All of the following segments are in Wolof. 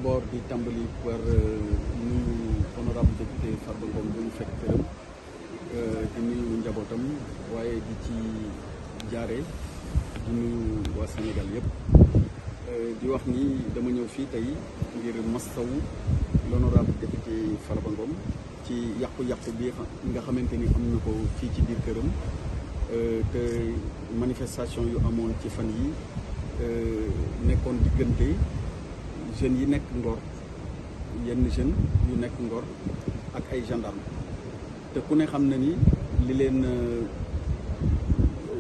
d'abord di tàmbali par nuyu honorable député Farba Ngom bu ñu fekk këram di nuyu njabootam waaye di ci jaare di nuyu waa Sénégal yëpp di wax ni dama ñëw fii tey ngir mastawu l'honorable député Farba Ngom ci yàqu-yàqu bi nga xamante ni am na ko fii ci biir këram te manifestation yu amoon ci fan yi nekkoon diggante jeunes yi nekk Ngor yenn jeunes yu nekk Ngor ak ay gendarme te ku ne xam na ni li leen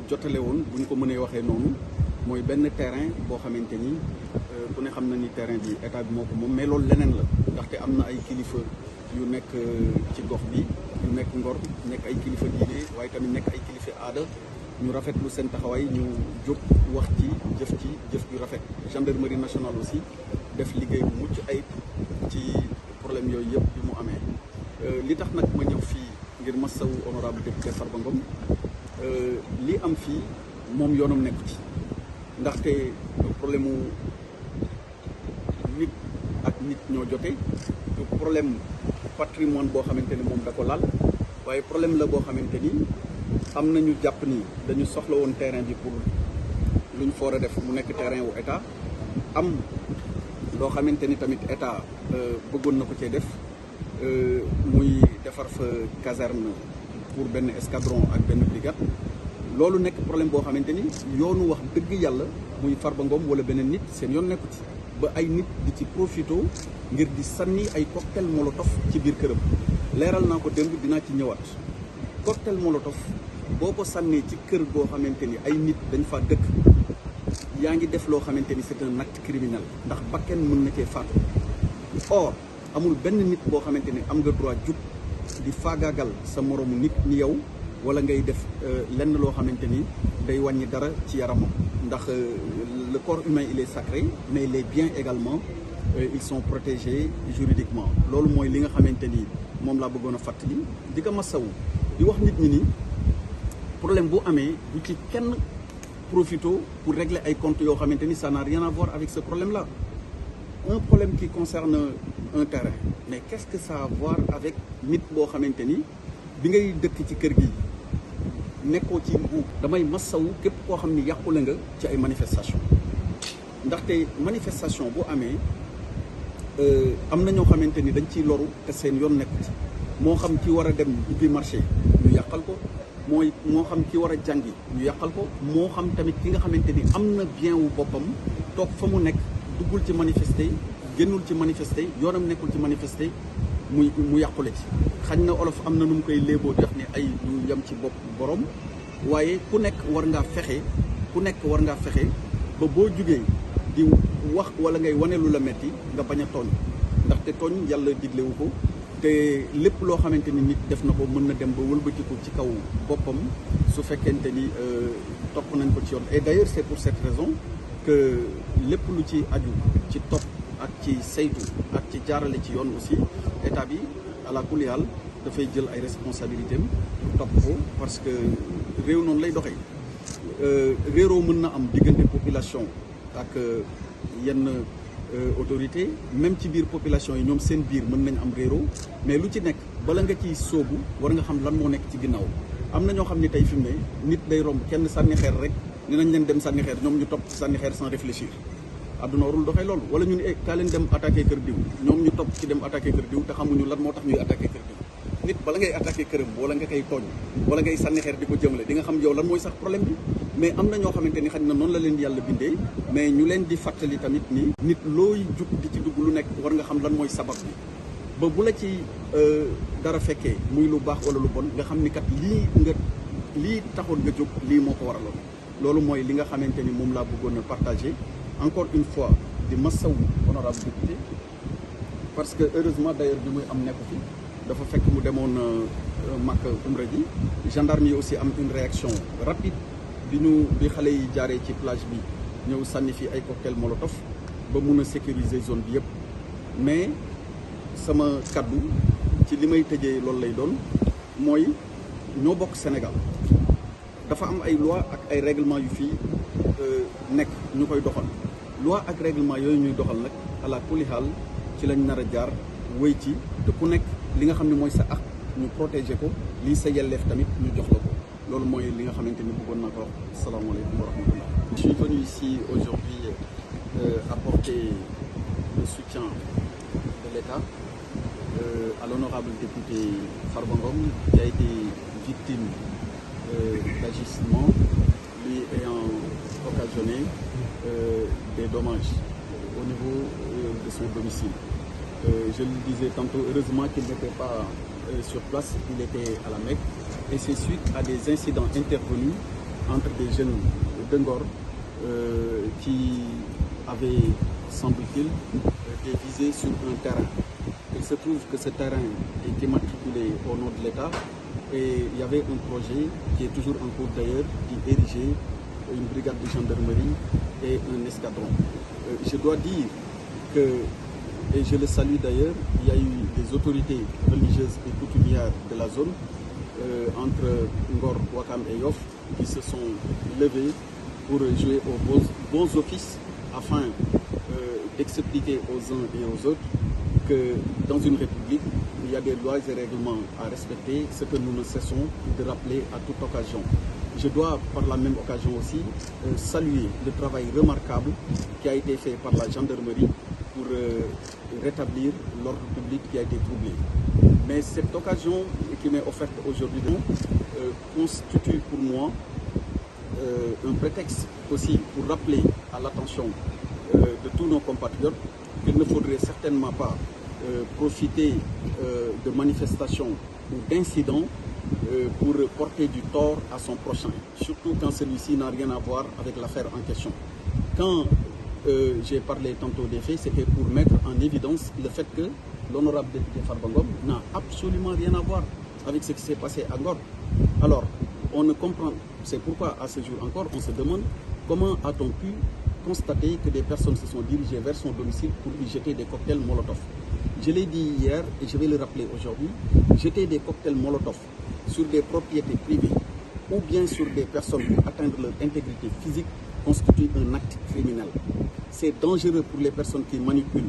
jotale woon bu ñu ko mënee waxee noonu mooy benn terrain boo xamante ni ku ne xam na ni terrain bi état bi moo ko moom mais loolu leneen la ndaxte am na ay kilifa yu nekk ci gox bi yu nekk Ngor nekk ay kilifa diine waaye tamit nekk ay kilifa aada ñu rafetlu seen taxawaay ñu jóg wax ci jëf ju rafet gendarmerie nationale aussi def liggéey bu mucc ayib ci problème yooyu yëpp bi mu amee li tax nag ma ñëw fii ngir masawu honorable député Farba Ngom li am fii moom yoonam nekku ci ndaxte problème mu nit ak nit ñoo jote problème patrimoine boo xamante ni moom da ko laal waaye problème la boo xamante ni am nañu jàpp ni dañu soxla woon terrain bi pour lu ñu foor a def mu nekk terrain wu état am loo xamante ni tamit état bëggoon na ko cee def muy defar fa caserne pour benn escadron ak benn brigade loolu nekk problème boo xamante ni yoonu wax dëgg yàlla muy Farba Ngom wala beneen nit seen yoon nekku ci ba ay nit di ci profito ngir di sànni ay cocktail molotov ci biir këram leeral naa ko démb dinaa ci ñëwaat cocktail molotov boo ko sànnee ci kër goo xamante ni ay nit dañ fa dëkk yaa ngi def loo xamante ni c'est un acte criminel ndax bakken mën na cee faatu or amul benn nit boo xamante ni am nga droit jug di faagaagal sa moroomu nit ni yow wala ngay def lenn loo xamante ni day wàññi dara ci yaramam ndax le corps humain il est sacré mais les biens également ils sont protégés juridiquement loolu mooy li nga xamante ni moom laa bëggoon a fàttali di ko masawu di wax nit ñi ni problème bu amee du ci kenn profito pour régler ay comptes yoo xamante ni ça n'a rien à voir avec ce problème là un problème qui concerne un terrain mais qu'est-ce que ça a à voir avec nit boo xamante ni bi ngay dëkk ci kër gi nekkoo ci nguur damay masawu képp koo xam ni yàqule nga ci ay manifestation ndaxte manifestation bu amee am na ñoo xamante ni dañ ciy loru te seen yoon nekku ci moo xam ki war a dem ubbi marché ñu yàqal ko moo xam ki war a jàngi ñu yàqal ko moo xam tamit ki nga xamante ni am na bien wu boppam toog fa mu nekk duggul ci manifester génnul ci manifester yoonam nekkul ci manifester mu yàqule ci xañ na olof am na nu mu koy léeboo di wax ni ay du yam ci bopp borom waaye ku nekk war ngaa fexe ba boo jugee di wax wala ngay wane lu la metti nga bañ a tooñ ndaxte tooñ yàlla diglewu ko te lépp loo xamante ni nit def na ko mën na dem ba wëlbatiku ci kaw boppam su fekkente ni topp nañ ko ci yoon et d'ailleurs c'est pour cette raison que lépp lu ci aju ci topp ak ci saytu ak ci jaarale ci yoon aussi état bi ala kulli haal dafay jël ay responsabilités am topp ko parce que réew noonu lay doxee réeroo mën na am diggante population ak yenn autorité même ci biir population yi ñoom seen biir mën nañ am réeroo mais lu ci nekk bala nga ciy sóobu war nga xam lan moo nekk ci ginnaaw am na ñoo xam ne tey fi mu ne nit day romb kenn sànni xeer rek ni nañ leen dem sànni xeer ñoom ñu topp sànni xeer sans réfléchir àdduna warul doxee loolu wala ñu ne kaa leen dem attaqué kër diw ñoom ñu topp ci dem attaqué kër diw te xamuñu lan moo tax ñuy attaqué kër diw nit bala ngay attaqué këram wala nga koy tooñ wala ngay sànni xeer di ko jëmale di nga xam yow lan mooy sax problème bi mais am na ñoo xamante ni xañ na noonu la leen yàlla bindee mais ñu leen di fàttali tamit ni nit looy jug di ci dugg lu nekk war nga xam lan mooy sabab bi ba bu la ci dara fekkee muy lu baax wala lu bon nga xam ni kat lii taxoon nga jóg lii moo ko waraloon loolu mooy li nga xamante ni moom laa bëggoon a partager encore une fois di masawu honorable député parce que heureusement d'ailleurs bi muy am nekku fi dafa fekk mu demoon Makka umra ji gendarme yi aussi am une réaction rapide bi xale yi jaaree ci plage bi ñëw sànni fi ay cocktail molotov ba mun a sécuriser zone bi yëpp mais sama kaddu ci li may tëjee loolu lay doon mooy ñoo bokk Sénégal dafa am ay loi ak ay règlement yu fii nekk ñu koy doxal loi ak règlement yooyu ñuy doxal nag ala kulli haal ci lañ nar a jaar wéy ci te ku nekk li nga xam ne mooy sa ak ñu protéger ko lii sa yelleef tamit ñu jox la ko loolu mooy li nga xamante ni bëggoon naa ko wax salaamaaleykum wa rahmatullah. Je suis venu ici aujourd'hui apporter le soutien de l'État à l'honorable député Farba Ngom qui a été victime d'agissements lui ayant occasionné des dommages au niveau de son domicile. Je le disais tantôt, heureusement qu'il n'était pas sur place, il était à la Mecque. Et c'est suite à des incidents intervenus entre des jeunes de Ngor qui avaient, semble-t-il, été visés sur un terrain. Il se trouve que ce terrain est immatriculé au nom de l'État et il y avait un projet qui est toujours en cours d'ailleurs, qui érigeait une brigade de gendarmerie et un escadron. Je dois dire que, et je le salue d'ailleurs, il y a eu des autorités religieuses et coutumières de la zone entre Ngor, Ouakam et Yoff qui se sont levés pour jouer aux bons offices afin d'expliquer aux uns et aux autres que dans une république, il y a des lois et règlements à respecter, ce que nous ne cessons de rappeler à toute occasion. Je dois par la même occasion aussi saluer le travail remarquable qui a été fait par la gendarmerie pour rétablir l'ordre public qui a été troublé. Mais cette occasion qui m'est offerte aujourd'hui constitue pour moi un prétexte aussi pour rappeler à l'attention de tous nos compatriotes qu'il ne faudrait certainement pas profiter de manifestations ou d'incidents pour porter du tort à son prochain, surtout quand celui-ci n'a rien à voir avec l'affaire en question. Quand j'ai parlé tantôt des faits, c'était pour mettre en évidence le fait que l'honorable député Farba Ngom n'a absolument rien à voir avec ce qui s'est passé à Ngor. Alors, on ne comprend, c'est pourquoi à ce jour encore, on se demande comment a-t-on pu constater que des personnes se sont dirigées vers son domicile pour lui jeter des cocktails Molotov. Je l'ai dit hier et je vais le rappeler aujourd'hui, jeter des cocktails Molotov sur des propriétés privées ou bien sur des personnes pour atteindre leur intégrité physique constitue un acte criminel. C'est dangereux pour les personnes qui manipulent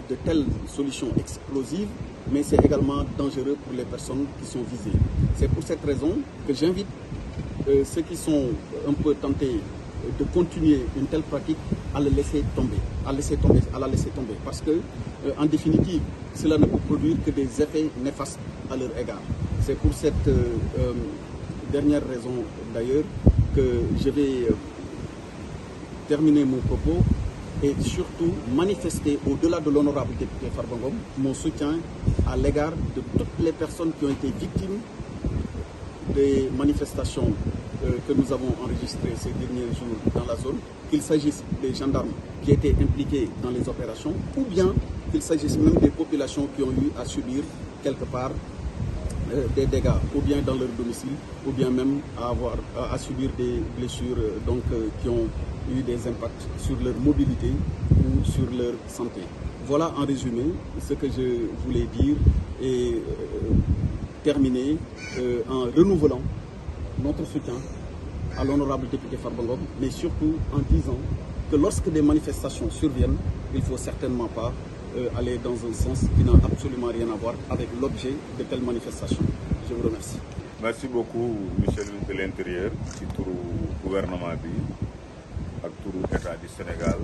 de telles solutions explosives, mais c'est également dangereux pour les personnes qui sont visées. C'est pour cette raison que j'invite ceux qui sont un peu tentés de continuer une telle pratique à la laisser tomber, parce que en définitive, cela ne peut produire que des effets néfastes à leur égard. C'est pour cette dernière raison d'ailleurs que je vais terminer mon propos et surtout manifester au-delà de l'honorable député Farba Ngom mon soutien à l'égard de toutes les personnes qui ont été victimes des manifestations que nous avons enregistrées ces derniers jours dans la zone, qu'il s'agisse des gendarmes qui étaient impliqués dans les opérations ou bien qu'il s'agisse même des populations qui ont eu à subir quelque part des dégâts, ou bien dans leur domicile, ou bien même à subir des blessures qui ont eu des impacts sur leur mobilité ou sur leur santé. Voilà en résumé ce que je voulais dire et terminer en renouvelant notre soutien à l'honorable député Farba Ngom, mais surtout en disant que lorsque des manifestations surviennent, il ne faut certainement pas aller dans un sens qui n'a absolument rien à voir avec l'objet de telles manifestations. Je vous remercie. Merci beaucoup, monsieur le ministre de l'Intérieur, ci turu gouvernement bi ak turu État du Sénégal.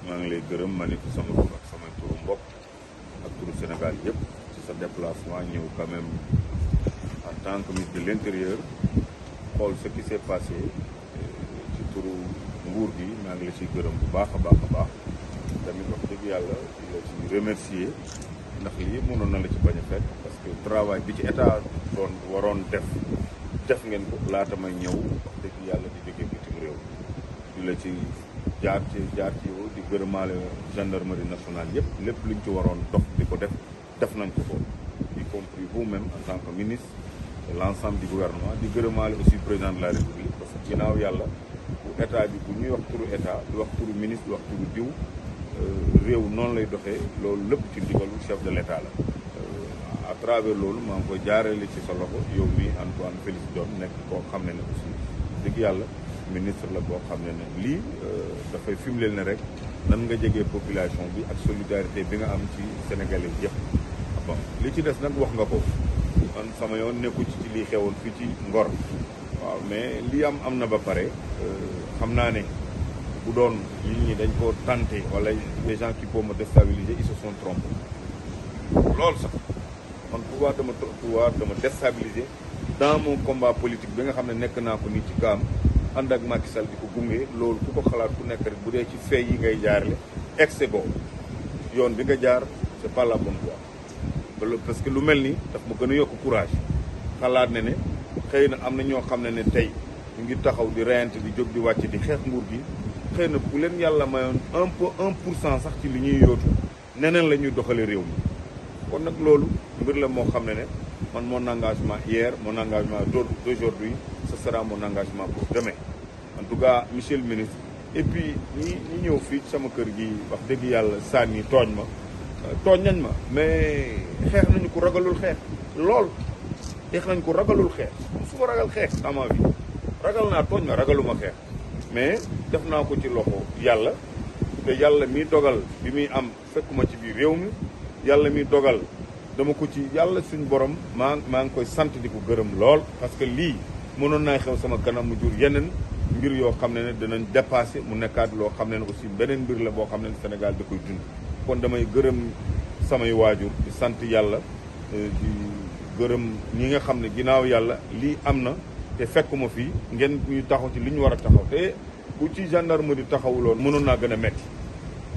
maa ngi lay gërëm ma ne sama tur ak sama turu mbokk ak turu Sénégal yëpp ci sa déplacement ñëw quand même en tant que ministre de l'Intérieur xool ce qui s'est passé ci turu nguur gi maa ngi la ciy gërëm bu baax a baax tamit wax dëgg yàlla di la ci remercier ndax lii mënoon na la ci bañ a fekk parce que travail bi ci état waroon def ngeen ko laata may ñëw wax dëgg yàlla di jóge bitim réew di la ci jaar ci yow di gërëmaale gendarmerie nationale yëpp lépp luñ ci waroon dox di ko def nañ ko y compris vous-même en tant que ministre de l'ensemble du gouvernement di gërëmaale aussi président de la République parce que ginnaaw yàlla bu état bi bu ñuy wax turu état di wax turu ministre di wax turu diw réew noonu lay doxee loolu lépp ci ndigalu chef de l'état la à travers loolu maa ngi koy jaareele ci sa loxo yow mi Antoine Félix Diome nekk koo xam ne aussi dëgg yàlla ministre la boo xam ne lii dafay firndeel ne rek nan nga jegee population bi ak solidarité bi nga am ci sénégalais yëpp. bon li ci des nag wax nga ko man sama yoon nekku ci lii xewoon fii ci Ngor waaw mais li am na ba pare xam naa ne bu doon nit ñi dañ ko tenté wala les gens qui peuvent me déstabiliser ils se sont trompés loolu sax man pouvoir dama déstabiliser dans mon combat politique bi nga xam ne nekk naa ko nii ci kaam ànd ak Macky Sall di ko gunge loolu ku ko xalaat ku nekk rek bu dee ci fee yi ngay jaarale excès boobu yoon bi nga jaar c'est pas la bonne voie parce que lu mel ni daf ma gën a yokk courage xalaat ne xëy na am na ñoo xam ne tey ñu ngi taxaw di reyante di jóg di wàcc di xeex nguur gi xëy na bu leen yàlla mayoon 1% sax ci li ñuy yootu neneen la ñuy doxale réew mi kon nag loolu mbir la moo xam ne man mon engagement hier mon engagement d'aujourd'hui ce sera mon engagement pour demain en tout cas monsieur le ministre et puis ñi ñëw fii sama kër gi wax dëgg yàlla sànni tooñ nañ ma mais xeex nañu ko ragalul xeex lool xeex nañ ko ragalul xeex su ma ragal xeex dans ma vie ragal naa tooñ ma ragaluma xeex mais def naa ko ci loxo yàlla te yàlla mi dogal bi muy am fekkuma ci biir réew mi yàlla mi dogal dama ko ci yàlla suñu borom maa ngi koy sant di ko gërëm lool parce que lii mënoon naa xew sama kanam mu jur yeneen mbir yoo xam ne dinañ dépassé mu nekkaat loo xam ne aussi beneen mbir la boo xam ne Sénégal da koy dund kon damay gërëm samay waajur di sant yàlla di gërëm ñi nga xam ne ginnaaw yàlla lii am na te fekkuma fii ngeen ñu taxaw ci li ñu war a taxaw te bu ci gendarmerie taxawuloon mënoon naa gën a metti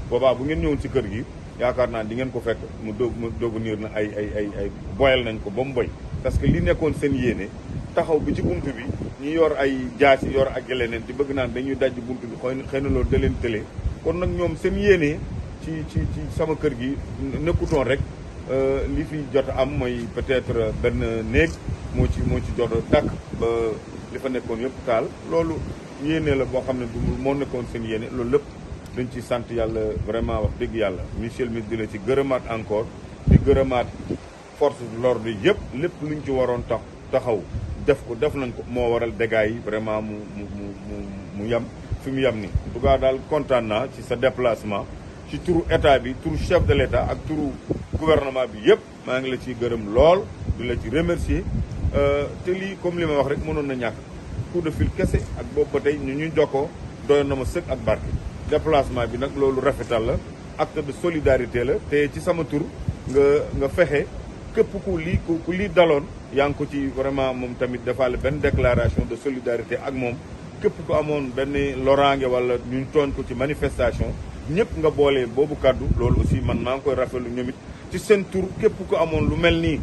boobaa bu ngeen ñëwoon ci kër gi yaakaar naa di ngeen ko fekk mu doog niir na ay boyal nañ ko ba mu boy parce que li nekkoon seen yéene taxaw bi ci buntu bi ñu yor ay jaasi yor ak leneen di bëgg naan dañuy dajj buntu bi xëy na loolu da leen tëlee kon nag ñoom seen yéene ci sama kër gi nekkutoon rek li fi jot am mooy peut-être benn néeg moo ci jot a tàkk ba li fa nekkoon yëpp taal loolu yéene la boo xam ne du moo nekkoon seen yéene loolu lépp dañ ci sant yàlla vraiment wax dëgg yàlla monsieur le ministre dina ci gërëmaat encore di gërëmaat force de l'ordre yëpp lépp luñ ci waroon taxaw def nañ ko moo waral dégâts yi vraiment mu yem fi mu yem ni en tout cas daal kontaan naa ci sa déplacement ci turu état bi turu chef de l'état ak turu gouvernement bi yëpp maa ngi la ciy gërëm lool di la ci remercier te lii comme li ma wax rek mënoon na ñàkk coup de fil kese ak boobu ba tey ñuy jokkoo doyoon na ma sëkk ak barke déplacement bi nag loolu rafetal la acte de solidarité la te ci sama tur nga fexe képp ku lii daloon yaa ngi ko ci vraiment moom tamit defaale benn déclaration de solidarité ak moom képp ku amoon benn loraange wala ñu tooñ ko ci manifestation ñëpp nga boole boobu kàddu loolu aussi man maa ngi koy rafetlu ñoom it ci seen tur képp ku amoon lu mel nii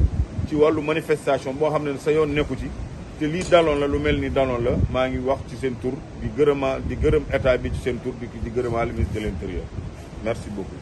ci wàllu manifestation boo xam ne sa yoon nekku ci te lii daloon la lu mel ni daloon la maa ngi wax ci seen tur di gërëm état bi ci seen tur di gërëmaa le ministre de l'intérieur merci beaucoup